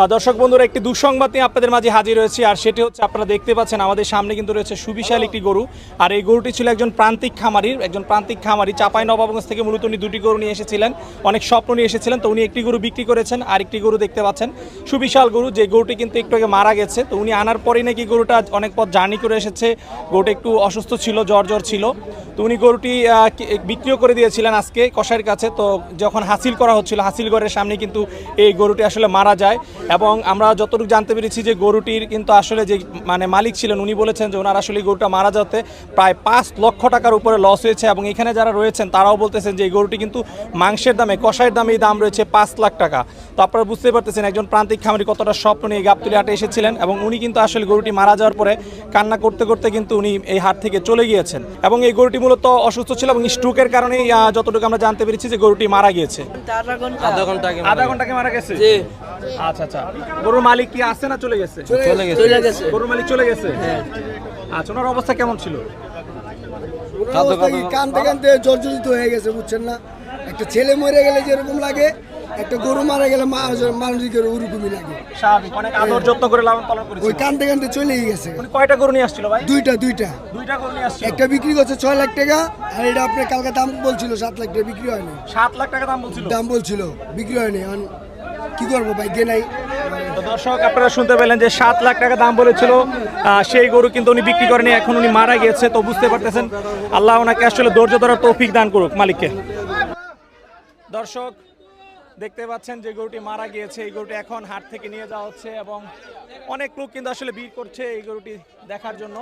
দর্শক বন্ধুরা, একটি দুঃসংবাদ নিয়ে আপনাদের মাঝে হাজির হয়েছি। আর সেটি হচ্ছে, আপনারা দেখতে পাচ্ছেন আমাদের সামনে কিন্তু রয়েছে সুবিশাল একটি গরু। আর এই গরুটি ছিল একজন প্রান্তিক খামারি চাঁপাইনবাবগঞ্জ থেকে মূলত উনি দুটি গরু নিয়ে এসেছিলেন, অনেক স্বপ্ন নিয়ে এসেছিলেন। তো উনি একটি গরু বিক্রি করেছেন, আর একটি গরু দেখতে পাচ্ছেন সুবিশাল গরু, যে গরুটি কিন্তু একটু আগে মারা গেছে। তো উনি আনার পরেই নাকি গরুটা অনেক পথ জার্নি করে এসেছে, গরুটা একটু অসুস্থ ছিল, জ্বর ছিল। তো উনি গরুটি বিক্রিও করে দিয়েছিলেন আজকে কসাইয়ের কাছে। তো যখন হাসিল করা হচ্ছিল, হাসিল ঘরের সামনে কিন্তু এই গরুটি আসলে মারা যায়। এবং আমরা যতটুকু জানতে পেরেছি যে গরুটির কিন্তু আসলে যে মালিক ছিলেন, উনি বলেছেন যে ওনার আসলে গরুটা মারা যাতে প্রায় 5 লক্ষ টাকার উপরে লস হয়েছে। এবং এখানে যারা রয়েছেন তারাও বলতেছেন যে এই গরুটি কিন্তু মাংসের দামে, কষাইয়ের দামে দাম রয়েছে 5 লাখ টাকা। তো আপনারা বুঝতে পারতেছেন একজন প্রান্তিক খামারি কতটা স্বপ্ন নিয়ে গাবতলী হাটে এসেছিলেন। এবং উনি কিন্তু আসলে গরুটি মারা যাওয়ার পরে কান্না করতে করতে কিন্তু উনি এই হাট থেকে চলে গিয়েছেন। এবং এই গরুটি মূলত অসুস্থ ছিল এবং স্ট্রোকের কারণেই যতটুকু আমরা জানতে পেরেছি যে গরুটি মারা গিয়েছে। আধা ঘন্টা আগে মারা গেছে। আচ্ছা, গরুর মালিক কি আছে না চলে গেছে? গরুর মালিক চলে গেছে। আচ্ছা, ওনার অবস্থা কেমন ছিল? কানতে কানতে জর্জরিত হয়ে গেছে, বুঝছেন না? একটা ছেলে মরে গেলে যেরকম লাগে, একটা গরু মারা গেলে মানুষের ওরকমই লাগে। স্বাভাবিক, অনেক আদর যত্ন করে লালন পালন করেছে। ওই কানতে কানতে চলেই গেছে। উনি কয়টা গরু নিয়ে আসছিল ভাই? দুইটা গরু নিয়ে আসছিল। একটা বিক্রি করছে 6 লাখ টাকা, আর এটা আপনার কালকে দাম বলছিল 7 লাখ টাকা, বিক্রি হয়নি। 7 লাখ টাকা দাম বলছিল, বিক্রি হয়নি। কি করবো ভাই, গে নাই। তো দর্শক, আপনারা শুনতে পেলেন যে 7 লাখ টাকা দাম বলেছিল, সেই গরু কিন্তু উনি বিক্রি করেনি, এখন উনি মারা গিয়েছে। তো বুঝতে পারতেছেন, আল্লাহ ওনাকে আসলে ধৈর্য ধরার তৌফিক দান করুক মালিককে। দর্শক দেখতে পাচ্ছেন যে গরুটি মারা গিয়েছে, এই গরুটি এখন হাট থেকে নিয়ে যাওয়া হচ্ছে এবং অনেক লোক কিন্তু আসলে ভিড় করছে এই গরুটি দেখার জন্য।